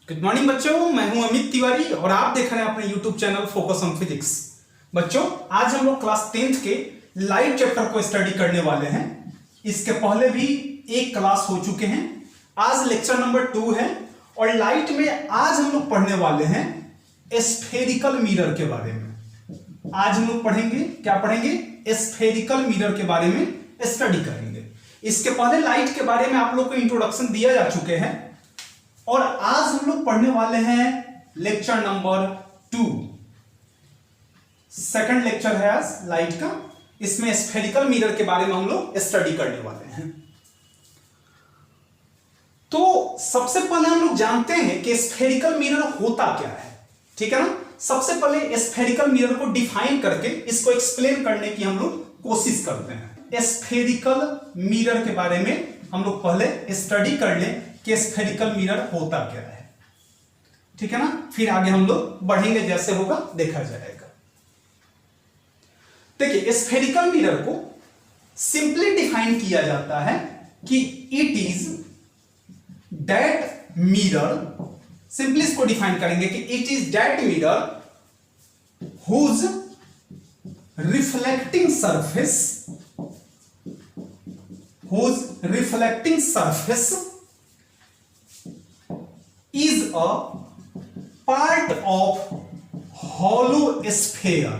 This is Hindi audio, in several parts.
गुड मॉर्निंग बच्चों, मैं हूं अमित तिवारी और आप देख रहे हैं अपने YouTube channel focus on physics. बच्चों, आज हम लोग क्लास 10th के लाइट चैप्टर को स्टडी करने वाले हैं। इसके पहले भी एक क्लास हो चुके हैं। आज लेक्चर नंबर 2 है और लाइट में आज हम लोग पढ़ने वाले हैं स्फेरिकल मिरर के बारे में। आज हम लोग पढ़ेंगे, क्या पढ़ेंगे? स्फेरिकल मिरर के बारे में स्टडी करेंगे। इसके पहले लाइट के बारे में आप लोग को इंट्रोडक्शन दिया जा चुके हैं और आज हम लोग पढ़ने वाले हैं लेक्चर नंबर 2। सेकंड लेक्चर है आज लाइट का। इसमें स्फेरिकल मिरर के बारे में हम लोग स्टडी करने वाले हैं। तो सबसे पहले हम लोग जानते हैं कि स्फेरिकल मिरर होता क्या है, ठीक है ना। सबसे पहले स्फेरिकल मिरर को डिफाइन करके इसको एक्सप्लेन करने की हम लोग कोशिश करते हैं। स्फेरिकल मिरर के बारे में हम लोग पहले स्टडी कर लें कि स्फेरिकल मिरर होता क्या है, ठीक है ना। फिर आगे हम लोग बढ़ेंगे, जैसे होगा देखा जाएगा। देखिए, स्फेरिकल मिरर को सिंपली डिफाइन किया जाता है कि it is that mirror, simply इसको डिफाइन करेंगे कि it is that mirror whose reflecting surface is a part of hollow sphere.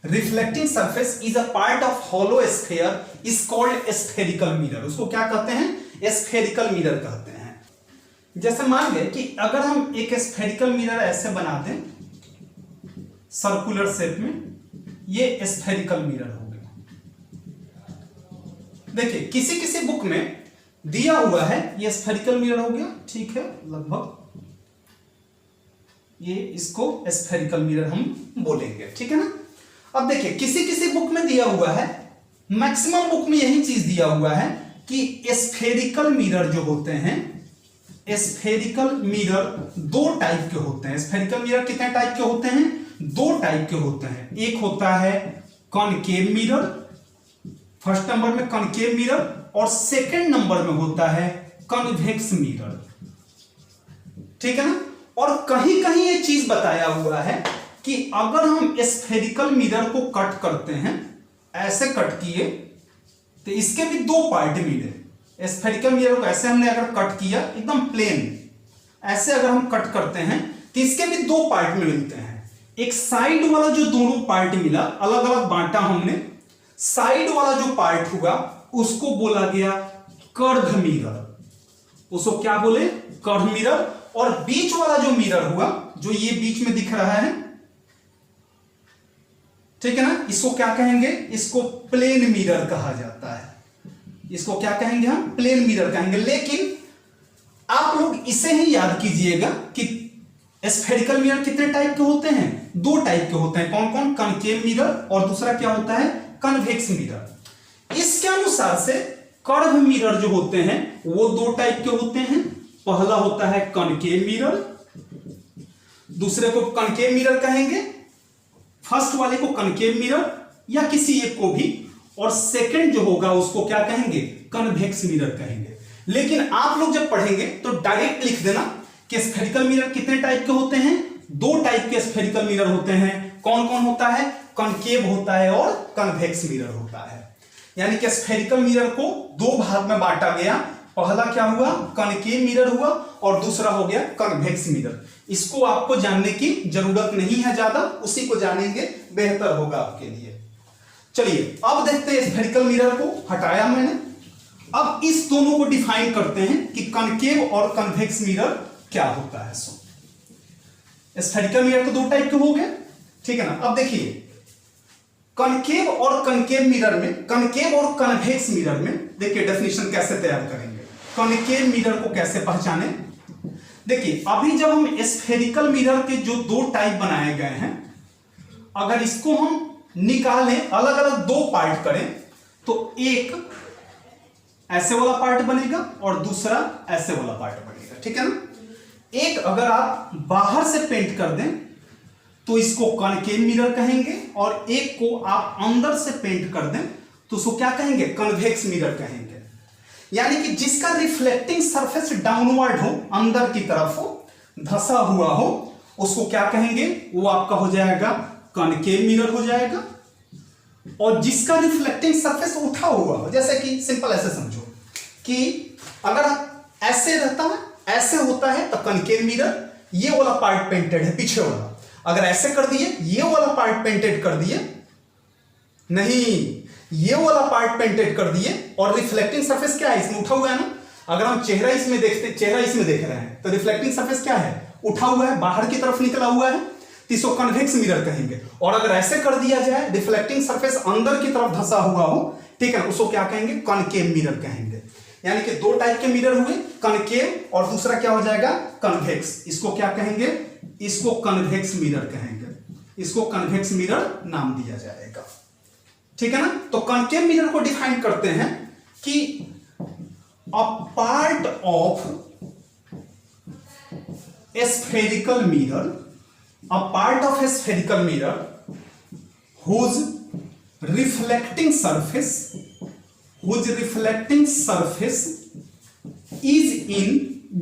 Reflecting surface is a part of hollow sphere is called spherical mirror. उसको क्या कहते हैं? spherical mirror कहते हैं। जैसे मान लें कि अगर हम एक spherical mirror ऐसे बना दें सर्कुलर शेप में, ये spherical mirror हो गया। देखिए, किसी किसी बुक में दिया हुआ है ये spherical mirror हो गया, ठीक है, लगभग ये इसको स्फेरिकल मिरर हम बोलेंगे, ठीक है ना। अब देखिए, किसी किसी बुक में दिया हुआ है, मैक्सिमम बुक में यही चीज दिया हुआ है कि स्फेरिकल मिरर जो होते हैं, स्फेरिकल मिरर दो टाइप के होते हैं। स्फेरिकल मिरर कितने टाइप के होते हैं? दो टाइप के होते हैं। एक होता है कॉनकेव मिरर, फर्स्ट नंबर में कॉनकेव मिरर, और सेकेंड नंबर में होता है कन्वेक्स मिरर, ठीक है ना। और कहीं कहीं ये चीज बताया हुआ है कि अगर हम स्फेरिकल मिरर को कट करते हैं, ऐसे कट किए तो इसके भी दो पार्ट मिले। स्फेरिकल मिरर को ऐसे हमने अगर कट किया एकदम प्लेन, ऐसे अगर हम कट करते हैं तो इसके भी दो पार्ट में मिलते हैं। एक साइड वाला जो दोनों पार्ट मिला, अलग अलग बांटा हमने, साइड वाला जो पार्ट हुआ उसको बोला गया कर्व मिरर। उसको क्या बोले? Curve mirror. और बीच वाला जो मिरर हुआ, जो ये बीच में दिख रहा है, ठीक है ना, इसको क्या कहेंगे? इसको प्लेन मिरर कहा जाता है। इसको क्या कहेंगे? हम प्लेन मिरर कहेंगे। लेकिन आप लोग इसे ही याद कीजिएगा कि स्फेरिकल मिरर कितने टाइप के होते हैं? दो टाइप के होते हैं। कौन कौन? कॉनकेव मिरर और दूसरा क्या होता है? Convex mirror. इसके अनुसार से कर्व मिरर जो होते हैं वो दो टाइप के होते हैं। पहला होता है कॉनकेव मिरर, दूसरे को कॉनकेव मिरर कहेंगे, फर्स्ट वाले को कॉनकेव मिरर या किसी एक को भी, और सेकंड जो होगा उसको क्या कहेंगे? कन्वेक्स मिरर कहेंगे। लेकिन आप लोग जब पढ़ेंगे तो डायरेक्ट लिख देना कि स्फेरिकल मिरर कितने टाइप के होते हैं? दो टाइप के स्फेरिकल मिरर होते हैं। कौन कौन होता है? कॉनकेव होता है और कन्वेक्स मिरर होता है। यानी कि स्फेरिकल मिरर को दो भाग में बांटा गया। पहला क्या हुआ? कॉनकेव मिरर हुआ और दूसरा हो गया कन्वेक्स मिरर। इसको आपको जानने की जरूरत नहीं है ज्यादा, उसी को जानेंगे बेहतर होगा आपके लिए। चलिए अब देखते हैं, स्फेरिकल मिरर को हटाया मैंने, अब इस दोनों को डिफाइन करते हैं कि कॉनकेव और कन्वेक्स मिरर क्या होता है। स्फेरिकल मिरर तो दो टाइप के हो गए, ठीक है ना। अब देखिए, कॉनकेव और कॉनकेव मिरर में, कॉनकेव और कन्वेक्स मिरर में देखिए डेफिनेशन कैसे तैयार करेंगे। कॉनकेव मिरर को कैसे पहचाने? देखिए, अभी जब हम स्फेरिकल मिरर के जो दो टाइप बनाए गए हैं, अगर इसको हम निकालें, अलग अलग दो पार्ट करें, तो एक ऐसे वाला पार्ट बनेगा और दूसरा ऐसे वाला पार्ट बनेगा, ठीक है ना। एक अगर आप बाहर से पेंट कर दें तो इसको कॉनकेव मिरर कहेंगे, और एक को आप अंदर से पेंट कर दें तो उसको क्या कहेंगे? कन्वेक्स मिरर कहेंगे। यानी कि जिसका रिफ्लेक्टिंग सरफेस डाउनवर्ड हो, अंदर की तरफ हो, धसा हुआ हो उसको क्या कहेंगे, वो आपका हो जाएगा कॉनकेव मिरर हो जाएगा। और जिसका रिफ्लेक्टिंग सरफेस उठा हुआ हो, जैसे कि सिंपल ऐसे समझो कि अगर ऐसे रहता है, ऐसे होता है तो कॉनकेव मिरर, ये वाला पार्ट पेंटेड है पीछे वाला, अगर ऐसे कर दिए ये वाला पार्ट पेंटेड कर दिए, नहीं ये वाला पार्ट पेंटेड कर दिए, और रिफ्लेक्टिंग सरफेस क्या है, इसमें उठा हुआ है ना। अगर हम चेहरा इसमें देखते, चेहरा इसमें देख रहे हैं तो रिफ्लेक्टिंग सरफेस क्या है, उठा हुआ है, बाहर की तरफ निकला हुआ है, तो इसको कन्वेक्स मिरर कहेंगे। और अगर ऐसे कर दिया जाए, रिफ्लेक्टिंग सरफेस अंदर की तरफ धंसा हुआ हो, ठीक है, उसको क्या कहेंगे, कॉनकेव मिरर कहेंगे। यानी कि दो टाइप के मिरर हुए, कॉनकेव और दूसरा क्या हो जाएगा, कन्वेक्स। इसको क्या कहेंगे, इसको कन्वेक्स मिरर कहेंगे, इसको कन्वेक्स मिरर नाम दिया जाएगा, ठीक है ना। तो कॉनकेव मिरर को डिफाइन करते हैं कि अ part of a spherical mirror, a part of a spherical mirror whose reflecting surface is in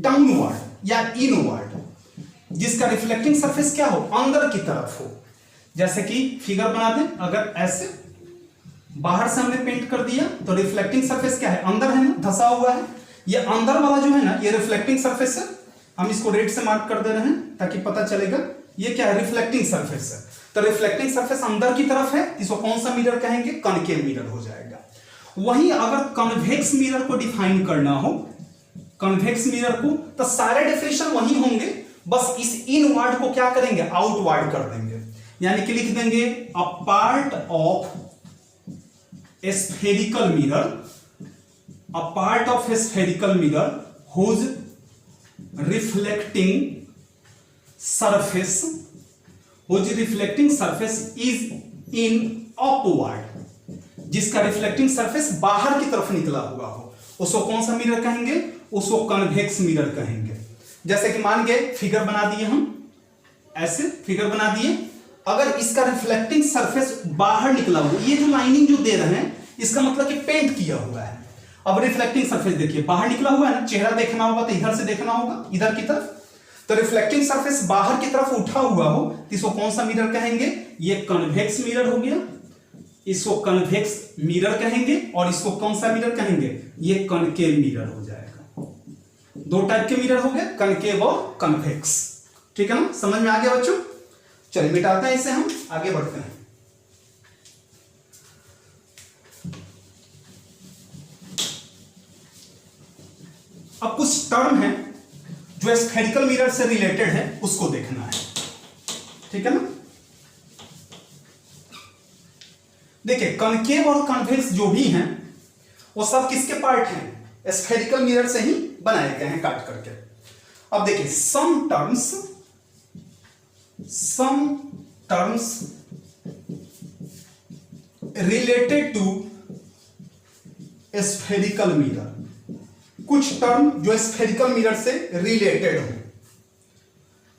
downward या inward, जिसका रिफ्लेक्टिंग सरफेस क्या हो, अंदर की तरफ हो। जैसे कि फिगर बना दें, अगर ऐसे बाहर से हमने पेंट कर दिया तो रिफ्लेक्टिंग सरफेस क्या है, अंदर है ना, धसा हुआ है। ये अंदर वाला जो है ना, ये रिफ्लेक्टिंग सरफेस है, हम इसको रेड से मार्क कर दे रहे हैं ताकि पता चलेगा ये क्या है, रिफ्लेक्टिंग सरफेस है। तो रिफ्लेक्टिंग सरफेस अंदर की तरफ है, इसको कौन सा मिरर कहेंगे, कॉनकेव मिरर हो जाएगा। वहीं अगर कन्वेक्स मिरर को डिफाइन करना हो, कन्वेक्स मिरर को, तो सारे डेफिनेशन वही होंगे, बस इस इनवर्ड को क्या करेंगे, आउटवर्ड कर देंगे। यानी कि लिख देंगे a part of a spherical mirror, a part of a spherical mirror whose reflecting surface is in upward, जिसका रिफ्लेक्टिंग सरफेस बाहर की तरफ निकला हुआ हो, उसको कौन सा मिरर कहेंगे, उसको कन्वेक्स मिरर कहेंगे। जैसे कि मान गए फिगर बना दिए, हम ऐसे फिगर बना दिए, अगर इसका रिफ्लेक्टिंग सरफेस बाहर निकला हुआ, ये जो लाइनिंग जो दे रहे हैं इसका मतलब कि पेंट किया हुआ है। अब रिफ्लेक्टिंग सरफेस देखिए बाहर निकला हुआ है ना, चेहरा देखना होगा तो इधर से देखना होगा, इधर की तरफ, तो रिफ्लेक्टिंग सरफेस बाहर की तरफ उठा हुआ हो तो इसको कौन सा मिरर कहेंगे, ये कन्वेक्स मिरर हो गया, इसको कन्वेक्स मिरर कहेंगे। और इसको कौन सा मिरर कहेंगे, ये कॉनकेव मिरर हो जाएगा। दो टाइप के मिरर हो गए, कॉनकेव और कन्वेक्स, ठीक है ना, समझ में आ गया बच्चों। चलिए मिटाते हैं इसे, हम आगे बढ़ते हैं। अब कुछ टर्म है जो स्फेरिकल मिरर से रिलेटेड है, उसको देखना है, ठीक है ना। देखिए कॉनकेव और कन्वेक्स जो भी हैं वो सब किसके पार्ट हैं, स्फेरिकल मिरर से ही बनाए गए हैं काट करके। अब देखिए some terms related to spherical mirror, कुछ टर्म जो स्फेरिकल मिरर से रिलेटेड हो।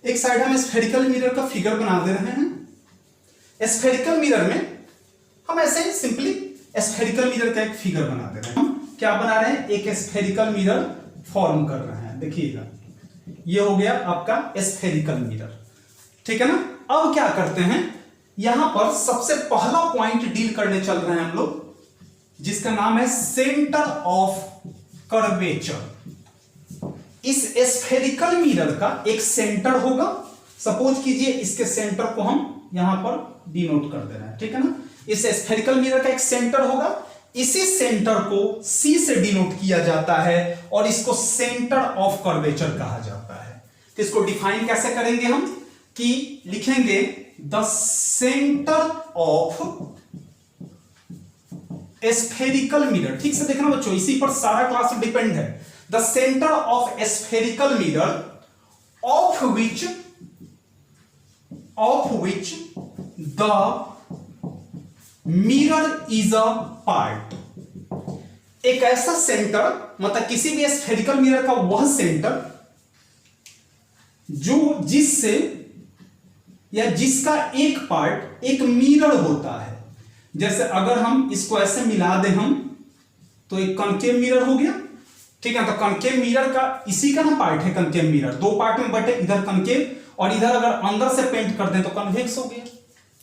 एक साइड हम स्फेरिकल मिरर का फिगर बना दे रहे हैं। स्फेरिकल मिरर में हम ऐसे ही सिंपली स्फेरिकल मिरर का एक फिगर बना दे रहे हैं। हम क्या बना रहे हैं, एक स्फेरिकल मिरर फॉर्म कर रहे हैं। देखिएगा ये हो गया आपका स्फेरिकल मिरर, ठीक है ना। अब क्या करते हैं, यहां पर सबसे पहला पॉइंट डील करने चल रहे हैं हम लोग, जिसका नाम है सेंटर ऑफ कर्वेचर। इस स्फेरिकल मिरर का एक सेंटर होगा, सपोज कीजिए इसके सेंटर को हम यहां पर डिनोट कर दे रहे हैं, ठीक है ना। इस स्फेरिकल मिरर का एक सेंटर होगा, इसी सेंटर को C से डिनोट किया जाता है और इसको सेंटर ऑफ कर्वेचर कहा जाता है। तो इसको डिफाइन कैसे करेंगे हम, कि लिखेंगे the centre of spherical mirror. ठीक से देखना बच्चों, इसी पर सारा क्लास डिपेंड है। The centre of spherical mirror of which the mirror is a part. एक ऐसा सेंटर, मतलब किसी भी स्फेरिकल मिरर का वह सेंटर जो जिससे या जिसका एक पार्ट एक मिरर होता है। जैसे अगर हम इसको ऐसे मिला दें हम, तो एक कॉनकेव मिरर हो गया, ठीक है। तो कनकेव मिरर का इसी का ना पार्ट है कनकेव मिरर, दो पार्ट में बटे, इधर कनकेव और इधर अगर अंदर से पेंट कर दें तो कन्वेक्स हो गया,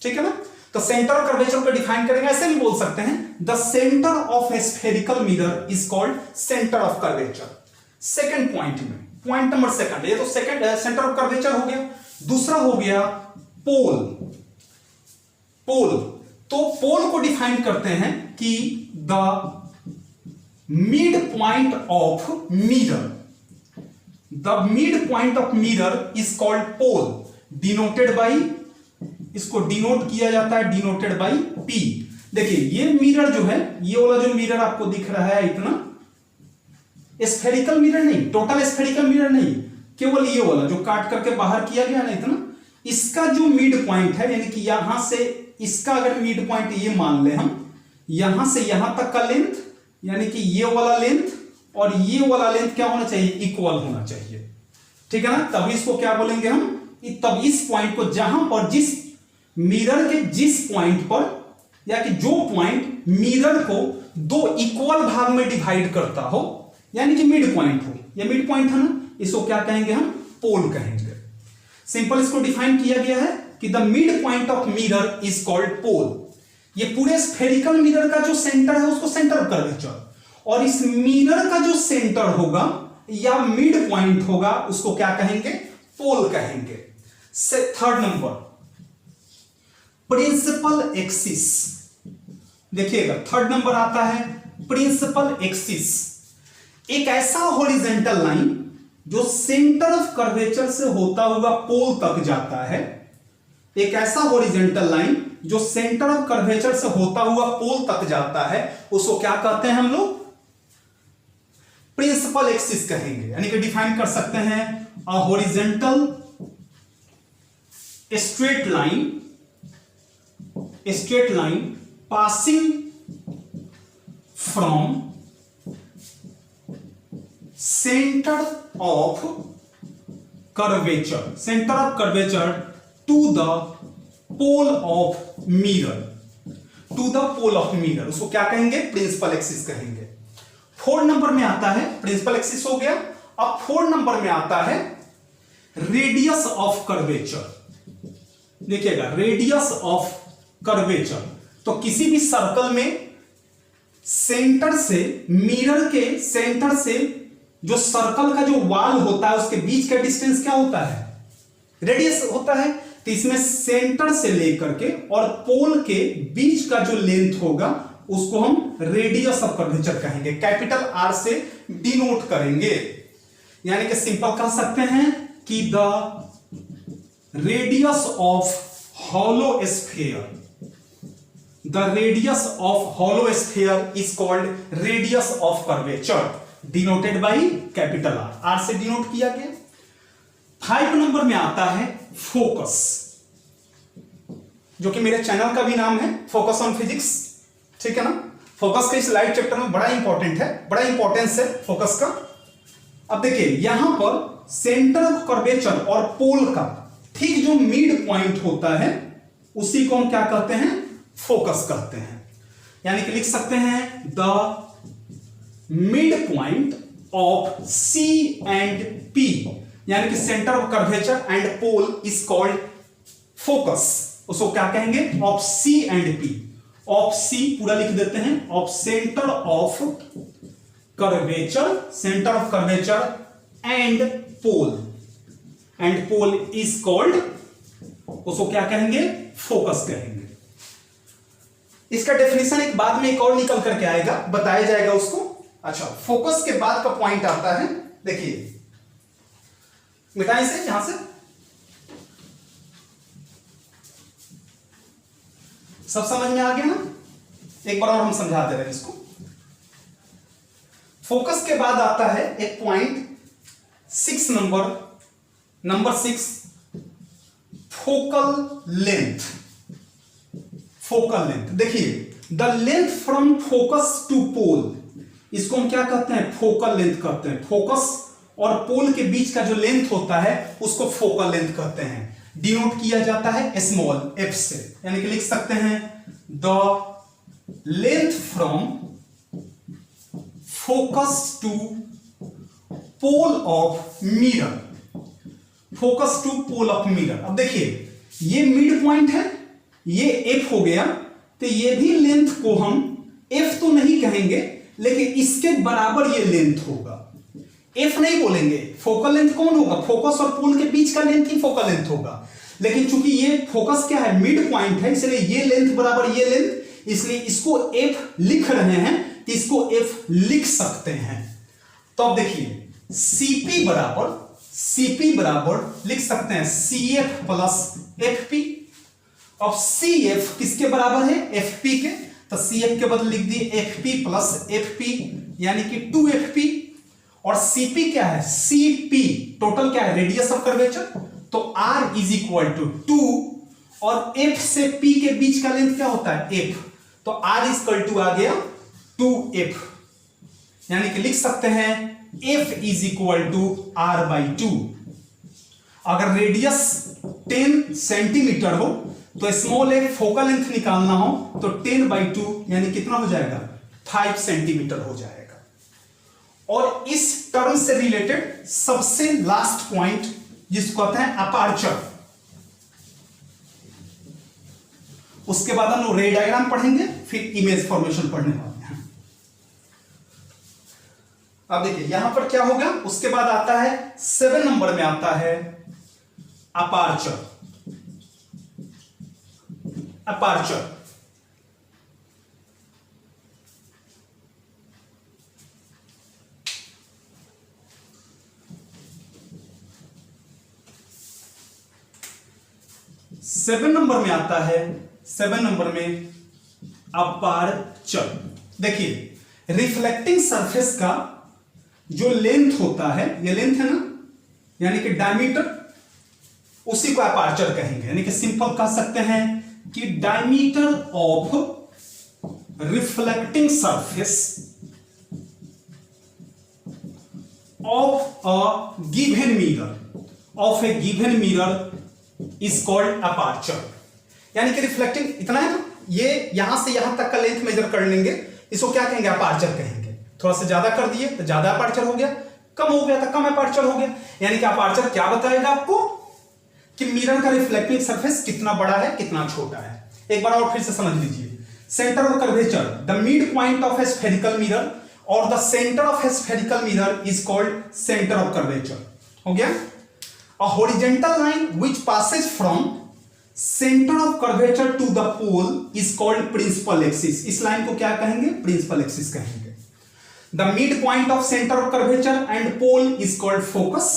ठीक है ना। तो सेंटर ऑफ कर्वेचर को डिफाइन करेंगे, ऐसे भी बोल सकते हैं the centre of a spherical mirror is called centre of curvature. Second point में, पॉइंट नंबर सेकंड, ये तो सेकंड सेंटर ऑफ कर्वेचर हो गया। दूसरा हो गया पोल। पोल, तो पोल को डिफाइन करते हैं कि the mid point of mirror, the mid point of mirror is called pole, denoted by, इसको डिनोट किया जाता है डिनोटेड बाई P। देखिए ये मिरर जो है, ये वाला जो मिरर आपको दिख रहा है इतना, स्फेरिकल मिरर नहीं, टोटल स्फेरिकल मिरर नहीं, केवल ये वाला जो काट करके बाहर किया गया ना इतना, इसका जो मिड पॉइंट है, यानी कि यहां से इसका अगर मिड पॉइंट ये मान ले हम, यहां से यहां तक का लेंथ, यानी कि ये वाला लेंथ और ये वाला लेंथ क्या होना चाहिए, इक्वल होना चाहिए, ठीक है ना। तभी इसको क्या बोलेंगे हम, तब इस पॉइंट को जहां पर जिस मिरर के जिस पॉइंट पर, या कि जो पॉइंट मिरर को दो इक्वल भाग में डिवाइड करता हो, यानी कि मिड पॉइंट हो, ये मिड पॉइंट है ना, इसको क्या कहेंगे हम, पोल कहेंगे। सिंपल इसको डिफाइन किया गया है कि the mid point of mirror is called pole. ये पूरे स्फेरिकल मिरर का जो सेंटर है उसको सेंटर ऑफ कर्वेचर, और इस मिरर का जो सेंटर होगा या मिड पॉइंट होगा उसको क्या कहेंगे, पोल कहेंगे। Third number, principal axis. देखिएगा थर्ड नंबर आता है प्रिंसिपल एक्सिस, एक ऐसा हॉरिजॉन्टल लाइन जो सेंटर ऑफ कर्वेचर से होता हुआ पोल तक जाता है, एक ऐसा हॉरिजॉन्टल लाइन जो सेंटर ऑफ कर्वेचर से होता हुआ पोल तक जाता है, उसको क्या कहते हैं हम लोग, प्रिंसिपल एक्सिस कहेंगे। यानी कि डिफाइन कर सकते हैं a horizontal straight line passing from center of curvature to the pole of mirror, उसको क्या कहेंगे, प्रिंसिपल एक्सिस कहेंगे। 4 नंबर में आता है, प्रिंसिपल एक्सिस हो गया। अब 4 नंबर में आता है रेडियस ऑफ कर्वेचर। देखिएगा रेडियस ऑफ कर्वेचर, तो किसी भी सर्कल में सेंटर से, मिरर के सेंटर से जो सर्कल का जो वॉल होता है उसके बीच का डिस्टेंस क्या होता है, रेडियस होता है। तो इसमें सेंटर से लेकर के और पोल के बीच का जो लेंथ होगा उसको हम रेडियस ऑफ कर्वेचर कहेंगे, कैपिटल R से डिनोट करेंगे। यानी कि सिंपल कह सकते हैं कि the radius of hollow sphere, the radius of hollow sphere is called radius of curvature, denoted by capital R, R से डिनोट किया गया। 5 नंबर में आता है फोकस, जो कि मेरे चैनल का भी नाम है, फोकस ऑन फिजिक्स, ठीक है ना। फोकस का इस लाइव चैप्टर में बड़ा इंपॉर्टेंट है, बड़ा इंपॉर्टेंस है फोकस का। अब देखिए यहां पर सेंटर ऑफ कर्वेचर और पोल का ठीक जो मिड पॉइंट होता है उसी को हम क्या कहते हैं, फोकस कहते हैं। यानी कि लिख सकते हैं the mid point of C and P, यानी कि centre of curvature and pole is called focus, उसको क्या कहेंगे, of C and P। Of C पूरा लिख देते हैं, of centre of curvature and pole is called, उसको क्या कहेंगे, फोकस कहेंगे। इसका डेफिनेशन एक बाद में एक और निकल करके आएगा, बताया जाएगा उसको। अच्छा, फोकस के बाद का पॉइंट आता है, देखिए मिटाएं से, यहां से सब समझ में आ गया ना, एक बार और हम समझा दे रहे हैं इसको। फोकस के बाद आता है एक पॉइंट 6 नंबर 6, फोकल लेंथ। देखिए the length from focus to pole, इसको हम क्या कहते हैं, फोकल लेंथ कहते हैं। फोकस और पोल के बीच का जो लेंथ होता है उसको फोकल लेंथ कहते हैं, डिनोट किया जाता है स्मॉल f से। यानी कि लिख सकते हैं the length from focus to pole of mirror, focus to pole of mirror. अब देखिए ये मिड पॉइंट है, ये एफ हो गया, तो ये भी लेंथ को हम एफ तो नहीं कहेंगे, लेकिन इसके बराबर ये लेंथ होगा। एफ नहीं बोलेंगे, फोकल लेंथ कौन होगा, फोकस और पोल के बीच का लेंथ ही फोकल लेंथ होगा। लेकिन चूंकि ये फोकस क्या है, मिड पॉइंट है, इसलिए ये लेंथ बराबर ये लेंथ, इसलिए इसको एफ लिख रहे हैं तो इसको एफ लिख सकते हैं। तो अब देखिए सीपी बराबर लिख सकते हैं CF प्लस FP। अब CF किसके बराबर है, FP के, तो CF के बदले लिख दिए FP प्लस FP यानी कि 2FP। और CP क्या है, CP टोटल क्या है, रेडियस ऑफ कर्वेचर, तो R इज इक्वल टू 2 और F से P के बीच का लेंथ क्या होता है, F, तो R इज इक्वल टू आ गया 2F, यानी कि लिख सकते हैं F is equal to R/2। अगर रेडियस 10 सेंटीमीटर हो तो स्मॉल ए फोकल लेंथ निकालना हो तो 10/2 यानी कितना हो जाएगा, 5 सेंटीमीटर हो जाएगा। और इस टर्म से रिलेटेड सबसे लास्ट पॉइंट जिसको कहते हैं अपर्चर, उसके बाद हम लोग रे डायग्राम पढ़ेंगे, फिर इमेज फॉर्मेशन पढ़ने वाले हैं। अब देखिए यहां पर क्या होगा, उसके बाद आता है 7 नंबर में आता है अपर्चर। अपर्चर सेवन नंबर में आता है, 7 नंबर में अपर्चर। देखिए रिफ्लेक्टिंग सरफेस का जो लेंथ होता है, ये लेंथ है ना, यानी कि डायमीटर, उसी को अपर्चर कहेंगे। यानी कि सिंपल कह सकते हैं कि diameter of reflecting surface of a given mirror is called aperture. यानी कि रिफ्लेक्टिंग इतना है ना, ये यहां से यहां तक का लेंथ मेजर कर लेंगे, इसको क्या कहेंगे, अपर्चर कहेंगे। थोड़ा सा ज्यादा कर दिए तो ज्यादा अपर्चर हो गया, कम हो गया तो कम अपर्चर हो गया। यानी कि अपर्चर क्या बताएगा आपको कि मिरर का रिफ्लेक्टिंग सरफेस कितना बड़ा है कितना छोटा है। एक बार और फिर से समझ लीजिए, centre of curvature, the mid point of a spherical mirror और the centre of a spherical mirror is called centre of curvature. हो गया। A horizontal line which passes from center of curvature to the pole is called principal axis। इस लाइन को क्या कहेंगे, principal axis कहेंगे। The midpoint of center of curvature and pole is called focus।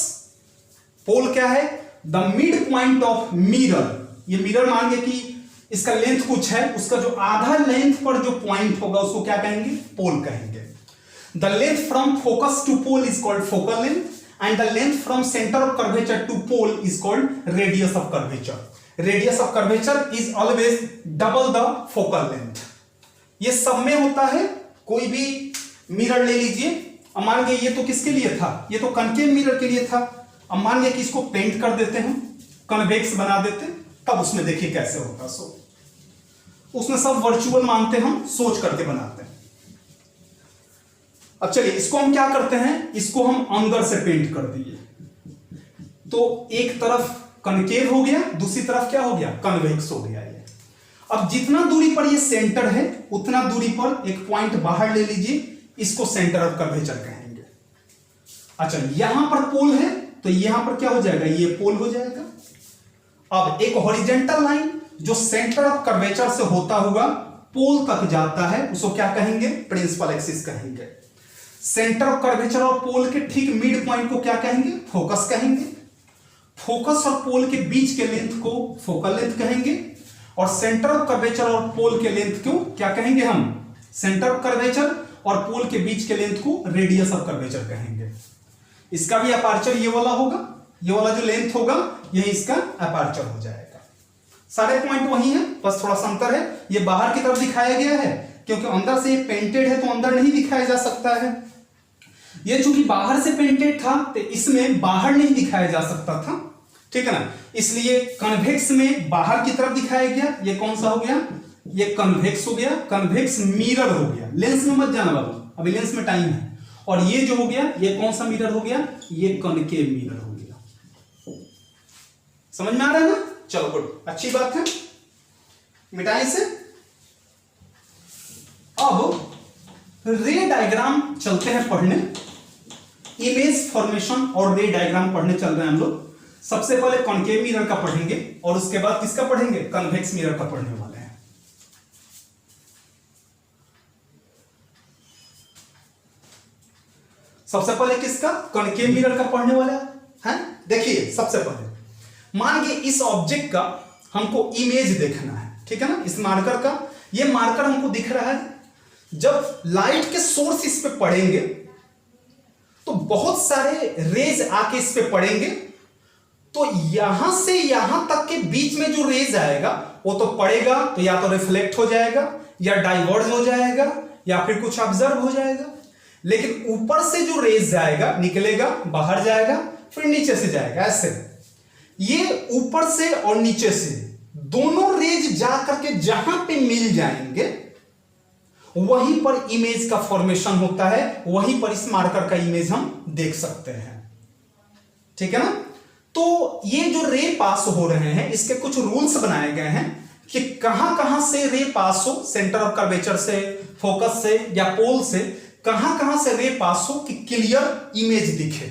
pole क्या है, the midpoint of mirror, ये मिरर मान लीजिए कि इसका लेंथ कुछ है, उसका जो आधा लेंथ पर जो पॉइंट होगा उसको क्या कहेंगे, पोल कहेंगे। The length from focus to pole is called focal length and the length from center of curvature to pole is called radius of curvature। radius of curvature is always double the focal length। ये सब में होता है। कोई भी मिरर ले लीजिए, अब मान लीजिए ये तो किसके लिए था, ये तो कनकेव मिरर के लिए था। अब मान लीजिए कि इसको पेंट कर देते हैं, कन्वेक्स बना देते, तब उसमें देखिए कैसे होगा। सो उसमें सब वर्चुअल मानते, हम सोच करके बनाते हैं। अब चलिए इसको हम क्या करते हैं, इसको हम अंदर से पेंट कर दिए, तो एक तरफ कनकेव हो गया, दूसरी तरफ क्या हो गया, कन्वेक्स हो गया। ये अब जितना दूरी पर ये सेंटर है उतना दूरी पर एक पॉइंट बाहर ले लीजिए, इसको सेंटर ऑफ कर्वेचर कहेंगे। अच्छा यहां पर पोल है तो यहां पर क्या हो जाएगा, ये पोल हो जाएगा। अब एक हॉरिजॉन्टल लाइन जो सेंटर ऑफ कर्वेचर से होता हुआ पोल तक जाता है उसको क्या कहेंगे, प्रिंसिपल एक्सिस कहेंगे। सेंटर ऑफ कर्वेचर और पोल के ठीक मिड पॉइंट को क्या कहेंगे, फोकस कहेंगे। फोकस और पोल के बीच के लेंथ को फोकल लेंथ कहेंगे और सेंटर ऑफ कर्वेचर और पोल के लेंथ को क्या कहेंगे हम, सेंटर ऑफ कर्वेचर और पोल के बीच के लेंथ को रेडियस ऑफ कर्वेचर कहेंगे। इसका भी अपर्चर ये वाला होगा, ये वाला जो लेंथ होगा यही इसका अपर्चर हो जाएगा। सारे पॉइंट वही है, बस थोड़ा सा अंतर है, ये बाहर की तरफ दिखाया गया है क्योंकि अंदर से ये पेंटेड है तो अंदर नहीं दिखाया जा सकता है। ये चूंकि बाहर से पेंटेड था तो इसमें बाहर नहीं दिखाया जा सकता था, ठीक है ना, इसलिए कन्वेक्स में बाहर की तरफ दिखाया गया। ये कौन सा हो गया, ये कन्वेक्स हो गया, कन्वेक्स मिरर हो गया। लेंस में मत जाना बाबू, अभी लेंस में टाइम है। और ये जो हो गया ये कौन सा मिरर हो गया, ये कॉनकेव मिरर हो गया। समझ में आ रहा है ना? चलो गुड, अच्छी बात है, मिटाएं इसे। अब रे डायग्राम चलते हैं पढ़ने, इमेज फॉर्मेशन और रे डायग्राम पढ़ने चल रहे हैं हम लोग। सबसे पहले कॉनकेव मिरर का पढ़ेंगे और उसके बाद किसका पढ़ेंगे, कन्वेक्स मिरर का पढ़ने वाले हैं। सबसे पहले किसका, कॉनकेव मिरर का पढ़ने वाला है। देखिए सबसे पहले मान के इस ऑब्जेक्ट का हमको इमेज देखना है, ठीक है ना। इस मार्कर का, ये मार्कर हमको दिख रहा है, जब लाइट के सोर्स इस पे पड़ेंगे तो बहुत सारे रेज आके इस पे पड़ेंगे, तो यहां से यहां तक के बीच में जो रेज आएगा वो तो पड़ेगा तो या तो रिफ्लेक्ट हो जाएगा या डाइवर्ज हो जाएगा या फिर कुछ ऑब्जर्व हो जाएगा। लेकिन ऊपर से जो रेज जाएगा निकलेगा, बाहर जाएगा, फिर नीचे से जाएगा, ऐसे। ये ऊपर से और नीचे से दोनों रेज जा करके जहां पे मिल जाएंगे वहीं पर इमेज का फॉर्मेशन होता है, वहीं पर इस मार्कर का इमेज हम देख सकते हैं, ठीक है ना। तो ये जो रे पास हो रहे हैं इसके कुछ रूल्स बनाए गए हैं कि कहां कहां से रे पास हो, सेंटर ऑफ कर्वेचर से, फोकस से या पोल से, कहां कहां से रे पास हो कि क्लियर इमेज दिखे,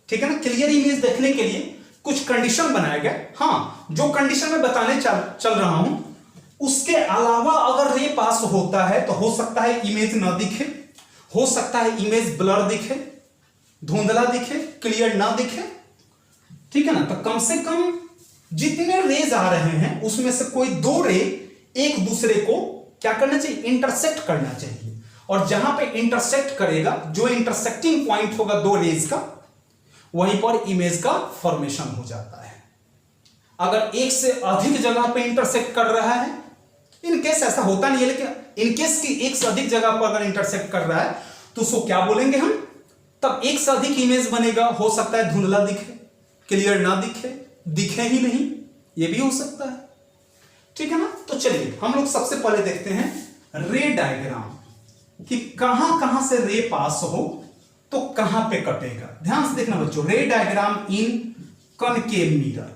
ठीक है ना। क्लियर इमेज देखने के लिए कुछ कंडीशन बनाए गए। हाँ, जो कंडीशन मैं बताने चल रहा हूं उसके अलावा अगर रे पास होता है तो हो सकता है इमेज ना दिखे, हो सकता है इमेज ब्लर दिखे, धुंधला दिखे, क्लियर ना दिखे, ठीक है ना। तो कम से कम जितने रेज आ रहे हैं उसमें से कोई दो रे एक दूसरे को क्या करना चाहिए, इंटरसेक्ट करना चाहिए। और जहां पे इंटरसेक्ट करेगा, जो इंटरसेक्टिंग पॉइंट होगा दो रेज का, वहीं पर इमेज का फॉर्मेशन हो जाता है। अगर एक से अधिक जगह पे इंटरसेक्ट कर रहा है, इन केस ऐसा होता नहीं है, लेकिन इन केस की एक से अधिक जगह पर अगर इंटरसेक्ट कर रहा है तो उसको क्या बोलेंगे हम, तब एक से अधिक इमेज बनेगा। हो सकता है धुंधला दिखे, क्लियर ना दिखे, दिखे ही नहीं, ये भी हो सकता है, ठीक है ना। तो चलिए हम लोग सबसे पहले देखते हैं रे डायग्राम कि कहां कहां से रे पास हो तो कहां पे कटेगा। ध्यान से देखना बच्चों, रे डायग्राम इन कॉनकेव मिरर।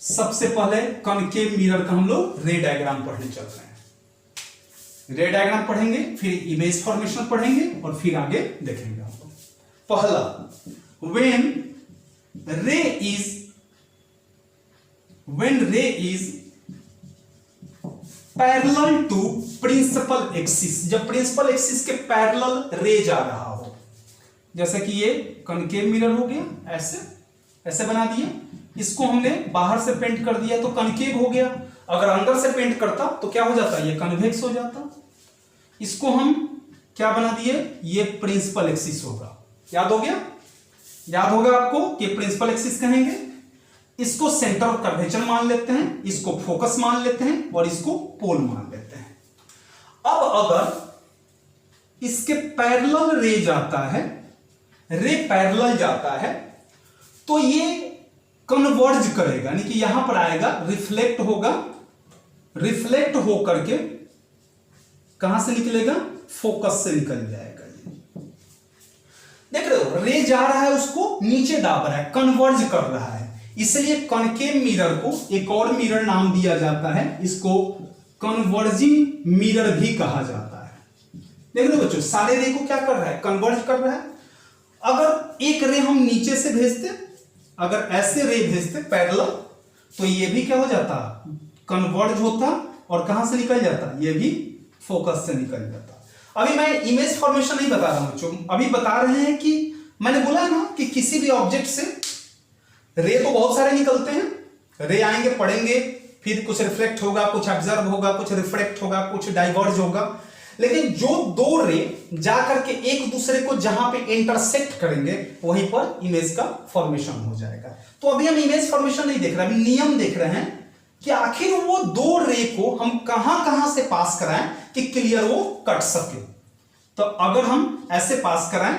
सबसे पहले कॉनकेव मिरर का हम लोग रे डायग्राम पढ़ने चल रहे हैं। रे डायग्राम पढ़ेंगे, फिर इमेज फॉर्मेशन पढ़ेंगे और फिर आगे देखेंगे हम लोग। पहला, when ray is parallel to principal axis, जब प्रिंसिपल एक्सिस के पैरेलल रे जा रहा हो, जैसे कि ये कॉनकेव मिरर हो गया, ऐसे ऐसे बना दिए, इसको हमने बाहर से पेंट कर दिया तो कॉनकेव हो गया। अगर अंदर से पेंट करता तो क्या हो जाता, ये कन्वेक्स हो जाता। इसको हम क्या बना दिए, ये प्रिंसिपल एक्सिस होगा। याद हो गया, याद होगा आपको कि प्रिंसिपल एक्सिस कहेंगे। इसको सेंटर ऑफ कर्वेचर मान लेते हैं, इसको फोकस मान लेते हैं और इसको पोल मान लेते हैं। अब अगर इसके पैरेलल रे जाता है, रे पैरेलल जाता है, तो ये कन्वर्ज करेगा, यानी कि यहां पर आएगा, रिफ्लेक्ट होगा, रिफ्लेक्ट होकर के कहां से निकलेगा, फोकस से निकल जाएगा। देख रहे हो, रे जा रहा है उसको नीचे दाब रहा है, कन्वर्ज कर रहा है, इसलिए कॉनकेव मिरर को एक और मिरर नाम दिया जाता है, इसको कन्वर्जिंग मिरर भी कहा जाता है। देख रहे हो बच्चों, सारे रे को क्या कर रहा है, कन्वर्ज कर रहा है। अगर एक रे हम नीचे से भेजते, अगर ऐसे रे भेजते पैरेलल, तो ये भी क्या हो जाता, कन्वर्ज होता और कहां से निकल जाता, ये भी फोकस से निकल जाता। अभी मैं इमेज फॉर्मेशन नहीं बता रहा हूं बच्चों, अभी बता रहे हैं कि मैंने बोला ना कि किसी भी ऑब्जेक्ट से रे तो बहुत सारे निकलते हैं, रे आएंगे, पड़ेंगे, फिर कुछ रिफ्लेक्ट होगा, कुछ ऑब्जर्व होगा, कुछ रिफ्लेक्ट होगा, कुछ डाइवर्ज होगा। लेकिन जो दो रे जाकर के एक दूसरे को जहां पे इंटरसेक्ट करेंगे वहीं पर इमेज का फॉर्मेशन हो जाएगा। तो अभी हम इमेज फॉर्मेशन नहीं देख रहे, अभी नियम देख रहे हैं कि आखिर वो दो रे को हम कहां कहां से पास कराएं कि क्लियर वो कट सके। तो अगर हम ऐसे पास कराएं,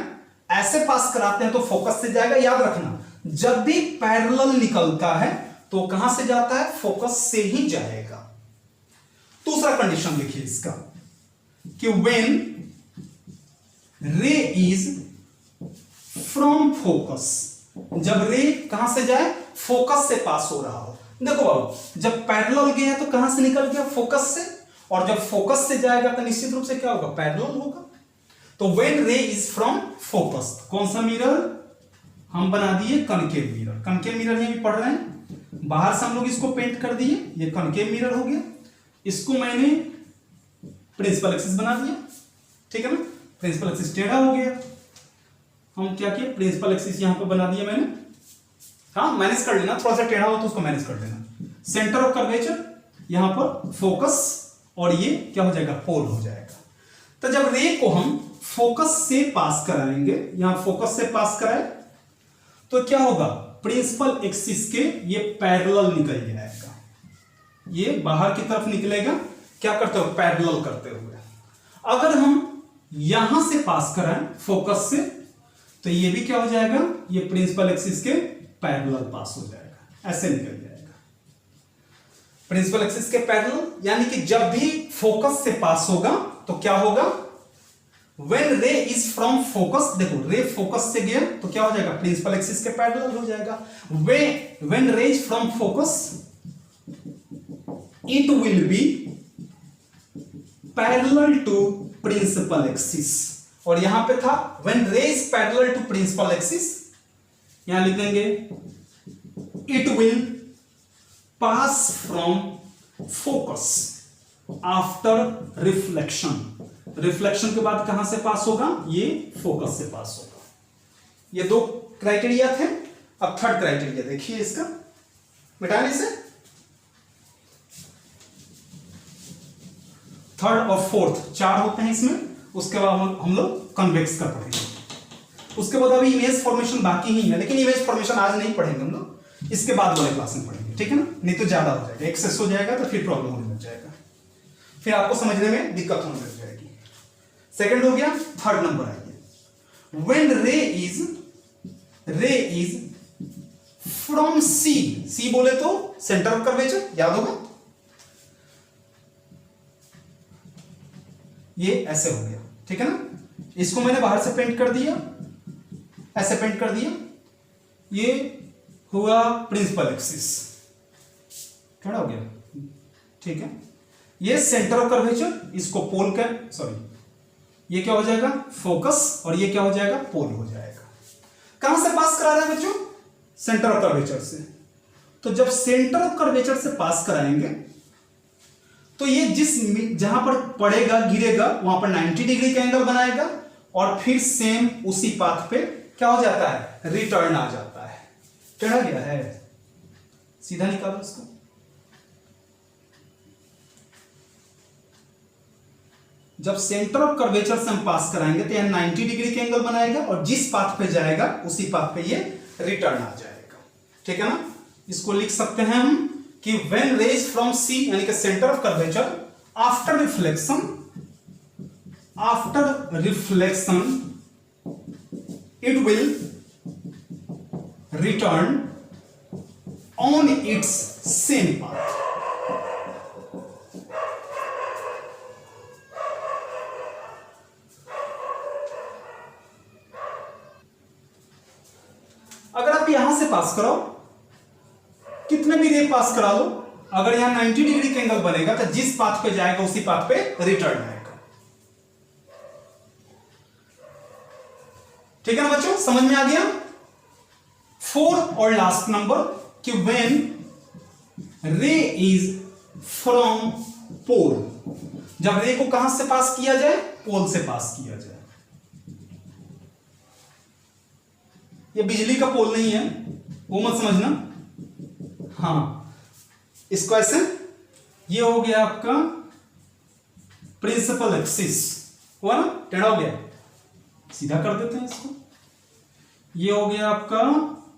ऐसे पास कराते हैं तो फोकस से जाएगा। याद रखना, जब भी पैरेलल निकलता है तो कहां से जाता है, फोकस से ही जाएगा। दूसरा कंडीशन देखिए इसका कि when रे इज फ्रॉम फोकस, जब रे कहां से जाए, फोकस से पास हो रहा हो। देखो बाबू, जब पैरेलल गया तो कहां से निकल गया, फोकस से, और जब फोकस से जाएगा तो निश्चित रूप से क्या होगा, पैरेलल होगा। तो when ray is from focus, कौन सा मिरर हम बना दिए, कनकेव मिरर। कनकेव मिरर यहां भी पढ़ रहे हैं, बाहर से हम लोग इसको पेंट कर दिए, ये कनकेव मिरर हो गया। इसको मैंने प्रिंसिपल एक्सिस बना दिया, ठीक है ना, प्रिंसिपल एक्सिस टेढ़ा हो गया। हम क्या किए, प्रिंसिपल एक्सिस यहां पे बना दिया मैंने, हाँ मैनेज कर लेना, थोड़ा सा टेढ़ा हो तो उसको मैनेज कर लेना। सेंटर ऑफ कर्वेचर यहां पर फोकस, और ये क्या हो जाएगा, पोल हो जाएगा। तो जब रे को हम फोकस से पास कराएंगे, यहां फोकस से पास कराए तो क्या होगा, प्रिंसिपल एक्सिस के ये पैरेलल निकल जाएगा, ये बाहर की तरफ निकलेगा, क्या करते हुए, पैरेलल करते हुए। अगर हम यहां से पास कराएं फोकस से, तो ये भी क्या हो जाएगा, ये प्रिंसिपल एक्सिस के पैरेलल पास हो जाएगा, ऐसे निकल जाएगा प्रिंसिपल एक्सिस के पैरेलल। यानी कि जब भी फोकस से पास होगा तो क्या होगा, when ray is from focus, देखो रे फोकस से गया तो क्या हो जाएगा, प्रिंसिपल एक्सिस के पैरेलल हो जाएगा। When ray is from focus it will be parallel to principal axis, और यहां पे था when ray is parallel to principal axis, यहां लिखेंगे it will pass from focus after reflection. Reflection के बाद कहां से पास होगा, ये फोकस से पास होगा। ये दो क्राइटेरिया थे। अब थर्ड क्राइटेरिया देखिए इसका, मिटाने से थर्ड और फोर्थ चार होते हैं इसमें। उसके बाद हम लोग कन्वेक्स का पढ़ेंगे। उसके बाद अभी इमेज फॉर्मेशन बाकी ही है, लेकिन इमेज फॉर्मेशन आज नहीं पढ़ेंगे हम लोग, इसके बाद वाले क्लास में पढ़ेंगे, ठीक है ना, नहीं तो ज्यादा हो जाएगा, एक्सेस हो जाएगा तो फिर प्रॉब्लम होने लग जाएगा, फिर आपको समझने में दिक्कत होने लग जाएगी। सेकंड हो गया, थर्ड नंबर आइए, व्हेन रे इज फ्रॉम सी बोले तो सेंटर ऑफ कर्वेचर, याद होगा, ये ऐसे हो गया, ठीक है ना। इसको मैंने बाहर से पेंट कर दिया, ऐसे पेंट कर दिया, ये हुआ प्रिंसिपल एक्सिस, खड़ा हो गया, ठीक है। ये सेंटर ऑफ कर्वेचर, इसको पोल का, सॉरी ये क्या हो जाएगा, फोकस, और ये क्या हो जाएगा, पोल हो जाएगा। कहां से पास करा रहे हैं बच्चों, सेंटर ऑफ कर्वेचर से। तो जब सेंटर ऑफ कर्वेचर से पास कराएंगे तो ये जहां पर पड़ेगा, गिरेगा, वहां पर 90 डिग्री का एंगल बनाएगा, और फिर सेम उसी पाथ पे क्या हो जाता है, रिटर्न आ जाता है। टेढ़ा गया है, सीधा निकालो इसको, जब सेंटर ऑफ कर्वेचर से हम पास कराएंगे तो यह 90 डिग्री का एंगल बनाएगा, और जिस पाथ पे जाएगा उसी पाथ पे ये रिटर्न आ जाएगा, ठीक है ना। इसको लिख सकते हैं हम कि व्हेन रे इज फ्रॉम सी, यानी कि centre of curvature, after reflection it will return on its same path. अगर आप यहां से पास कराओ, कितने भी रे पास करा लो, अगर यहां 90 डिग्री का एंगल बनेगा तो जिस पाथ पे जाएगा उसी पाथ पे रिटर्न आएगा, ठीक है ना बच्चों, समझ में आ गया। फोर्थ और लास्ट नंबर कि when ray is from pole, जब रे को कहां से पास किया जाए, पोल से पास किया जाए। ये बिजली का पोल नहीं है, वो मत समझना, हाँ इसको ऐसे, ये हो गया आपका प्रिंसिपल एक्सिस, हुआ ना, टेढ़ा हो गया, सीधा कर देते हैं इसको, ये हो गया आपका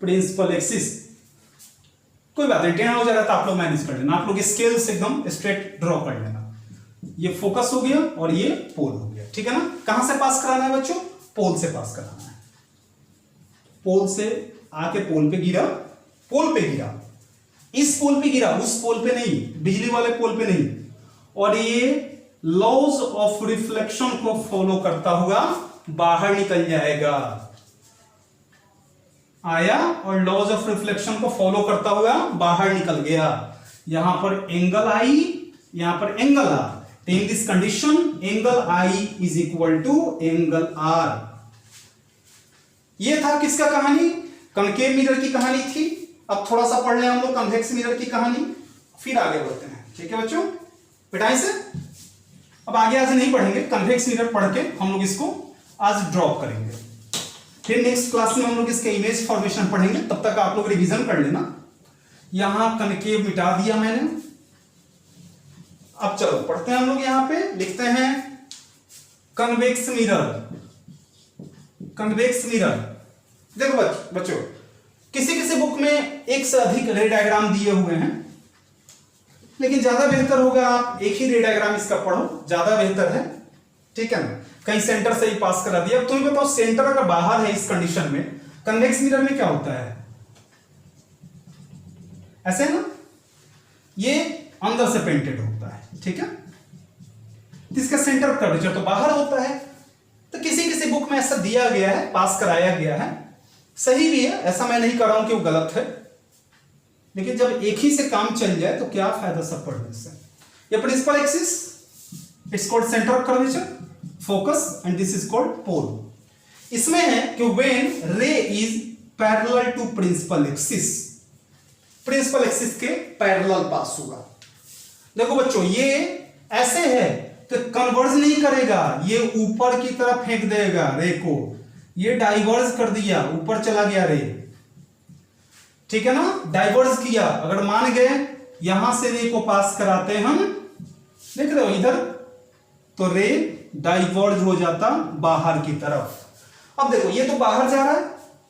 प्रिंसिपल एक्सिस, कोई बात नहीं, टेढ़ा हो जाएगा तो आप लोग मैनेज कर लेना, आप लोग स्केल से एकदम स्ट्रेट ड्रॉ कर लेना। ये फोकस हो गया और ये पोल हो गया, ठीक है ना। कहां से पास कराना है बच्चों, पोल से पास कराना है, पोल से आके पोल पे गिरा, पोल पे गिरा, इस पोल पे गिरा, उस पोल पे नहीं, बिजली वाले पोल पे नहीं, और ये लॉज ऑफ रिफ्लेक्शन को फॉलो करता हुआ बाहर निकल जाएगा। आया और लॉज ऑफ रिफ्लेक्शन को फॉलो करता हुआ बाहर निकल गया। यहां पर एंगल आई, यहां पर angle r. In this condition angle i is equal to angle r. ये था किसका कहानी? कनकेव मिरर की कहानी थी। अब थोड़ा सा पढ़ लें हम लोग कन्वेक्स मिरर की कहानी, फिर आगे बढ़ते हैं। ठीक है बच्चों, पिटाई से। अब आगे आज नहीं पढ़ेंगे, कन्वेक्स मिरर पढ़ के हम लोग इसको आज ड्रॉप करेंगे। फिर नेक्स्ट क्लास में हम लोग इसके इमेज फॉर्मेशन पढ़ेंगे। तब तक आप लोग रिवीजन कर लेना। यहां कनकेव मिटा दिया मैंने। अब चलो पढ़ते हैं हम लोग। यहां पे लिखते हैं कन्वेक्स मिरर। कन्वेक्स मिरर देखो बच्चों, किसी किसी बुक में एक से अधिक रे डायग्राम दिए हुए हैं, लेकिन ज्यादा बेहतर होगा आप एक ही रे डायग्राम इसका पढ़ो, ज्यादा बेहतर है। ठीक है ना? कहीं सेंटर से ही पास करा दिया। अब तुम्हें बताओ, सेंटर अगर बाहर है इस कंडीशन में, कन्वेक्स मिरर में क्या होता है? ऐसे ना, ये अंदर से पेंटेड होता है। ठीक है, इसका सेंटर कर्वेचर तो बाहर होता है। तो किसी किसी बुक में ऐसा दिया गया है, पास कराया गया है, सही भी है, ऐसा मैं नहीं कर रहा हूं कि वो गलत है। लेकिन जब एक ही से काम चल जाए तो क्या फायदा सब पढ़ने से। ये principal axis, it's called centre of curvature, focus, and this is called pole. इसमें है कि when ray is parallel to principal axis, principal axis के पैरेलल पास होगा। देखो बच्चों, ये ऐसे है तो कन्वर्ज नहीं करेगा, ये ऊपर की तरफ फेंक देगा रे को। ये डाइवर्ज कर दिया, ऊपर चला गया रे। ठीक है ना, डाइवर्ज किया। अगर मान गए यहां से रे को पास कराते हम, देख रहे हो इधर, तो रे डाइवर्ज हो जाता बाहर की तरफ। अब देखो, ये तो बाहर जा रहा है,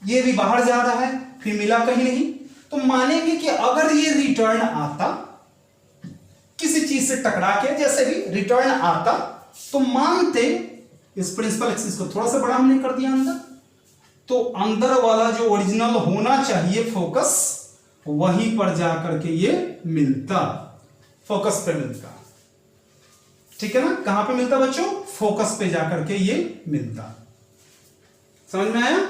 ये भी बाहर जा रहा है, फिर मिला कहीं नहीं। तो मानेंगे कि अगर ये रिटर्न आता, किसी चीज से टकरा के जैसे भी रिटर्न आता, तो मानते इस प्रिंसिपल एक्सिस को थोड़ा सा बड़ा हमने कर दिया अंदर, तो अंदर वाला जो ओरिजिनल होना चाहिए फोकस, वहीं पर जाकर के ये मिलता, फोकस पे मिलता। ठीक है ना, कहां पे मिलता बच्चों? फोकस पे जाकर के ये मिलता। समझ में आया?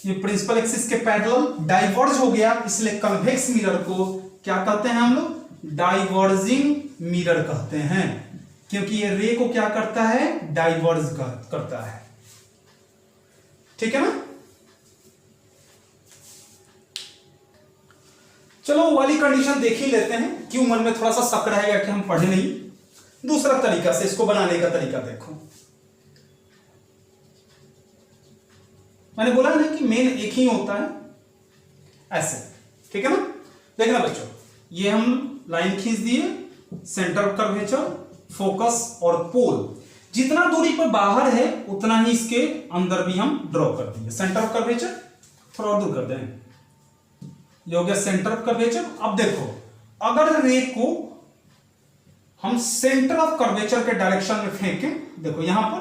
ये प्रिंसिपल एक्सिस के पैरेलल डाइवर्ज हो गया, इसलिए कन्वेक्स मिरर को क्या कहते हैं हम लोग? डाइवर्जिंग मिरर कहते हैं, क्योंकि ये रे को क्या करता है? डाइवर्ज करता है। ठीक है ना? चलो वो वाली कंडीशन देख ही लेते हैं, क्यों मन में थोड़ा सा शक रहेगा कि हम पढ़े नहीं। दूसरा तरीका से इसको बनाने का तरीका देखो। मैंने बोला ना कि मेन एक ही होता है, ऐसे। ठीक है ना? देखना बच्चों, ये हम लाइन खींच दिए, सेंटर ऑफ कर्वेचर, फोकस और पोल। जितना दूरी पर बाहर है उतना ही इसके अंदर भी हम ड्रॉ कर दिए। सेंटर ऑफ कर्वेचर थोड़ा और दूर कर दें, ये हो गया सेंटर ऑफ कर्वेचर। अब देखो, अगर रे को हम सेंटर ऑफ कर्वेचर के डायरेक्शन में फेंकें, देखो यहां पर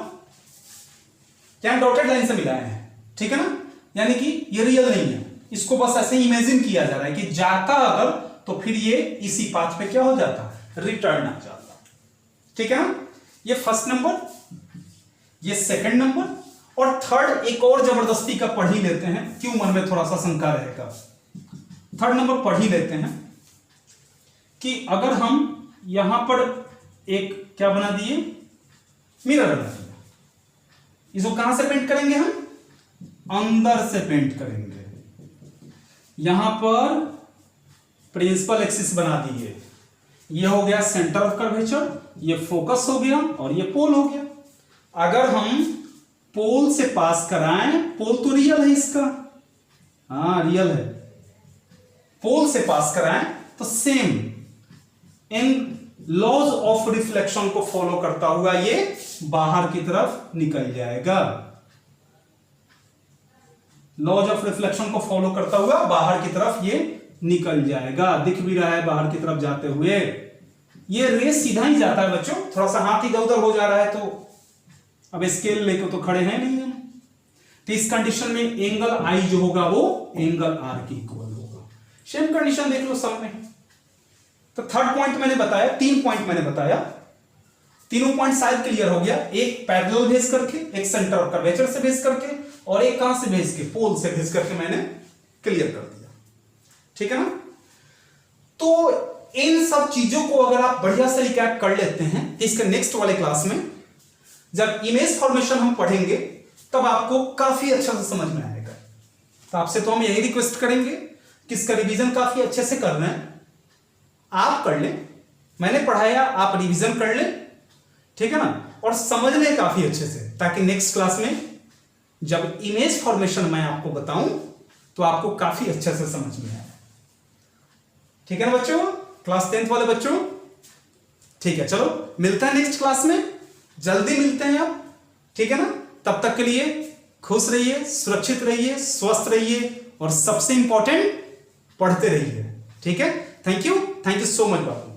क्या डॉटेड लाइन से मिलाए हैं। ठीक है ना, यानी कि ये रियल नहीं है, इसको बस ऐसे इमेजिन किया जा रहा है कि जाता अगर, तो फिर ये इसी पाथ पे क्या हो जाता? रिटर्न आ जाता। ठीक है ना? ये फर्स्ट नंबर, ये सेकंड नंबर, और थर्ड एक और जबरदस्ती का पढ़ ही लेते हैं, क्यों मन में थोड़ा सा शंका रहेगा। थर्ड नंबर पढ़ ही लेते हैं कि अगर हम यहां पर एक क्या बना दिए? मिरर बना दिया। इसको कहां से पेंट करेंगे हम? अंदर से पेंट करेंगे। यहां पर प्रिंसिपल एक्सिस बना दिए, ये हो गया सेंटर ऑफ कर्वेचर, ये फोकस हो गया और ये पोल हो गया। अगर हम पोल से पास कराएं, पोल तो रियल है इसका, हाँ रियल है, पोल से पास कराएं तो same in laws of reflection को फॉलो करता हुआ ये बाहर की तरफ निकल जाएगा। लॉज ऑफ रिफ्लेक्शन को फॉलो करता हुआ बाहर की तरफ ये निकल जाएगा। दिख भी रहा है बाहर की तरफ जाते हुए। ये रे सीधा ही जाता है बच्चों, थोड़ा सा हाथ इधर उधर हो जा रहा है तो अब स्केल लेकर तो खड़े हैं नहीं हम। तो इस कंडीशन में एंगल आई जो होगा वो एंगल आर के इक्वल होगा। सेम कंडीशन देख लो सब में। तो थर्ड पॉइंट मैंने बताया, 3 पॉइंट मैंने बताया, तीनों पॉइंट शायद क्लियर हो गया। एक पैरेलल भेज करके, एक सेंटर ऑफ कर्वेचर से भेज करके, और एक कहां से भेज के, पोल से भेज करके मैंने क्लियर कर दिया। ठीक है ना। तो इन सब चीजों को अगर आप बढ़िया से रिकैप कर लेते हैं, इसके नेक्स्ट वाले क्लास में जब इमेज फॉर्मेशन हम पढ़ेंगे तब आपको काफी अच्छा से समझ में आएगा। तो आपसे तो हम यही रिक्वेस्ट करेंगे कि इसका रिवीजन काफी अच्छे से कर रहे हैं, आप कर लें, मैंने पढ़ाया आप रिवीजन कर लें, ठीक है ना, और समझ लें काफी अच्छे से, ताकि नेक्स्ट क्लास में जब इमेज फॉर्मेशन मैं आपको बताऊं तो आपको काफी अच्छे से समझ में आए। ठीक है ना बच्चों, क्लास 10th वाले बच्चों। ठीक है, चलो मिलते हैं नेक्स्ट क्लास में, जल्दी मिलते हैं अब। ठीक है ना, तब तक के लिए खुश रहिए, सुरक्षित रहिए, स्वस्थ रहिए, और सबसे इंपॉर्टेंट पढ़ते रहिए। ठीक है, thank you so much Babu.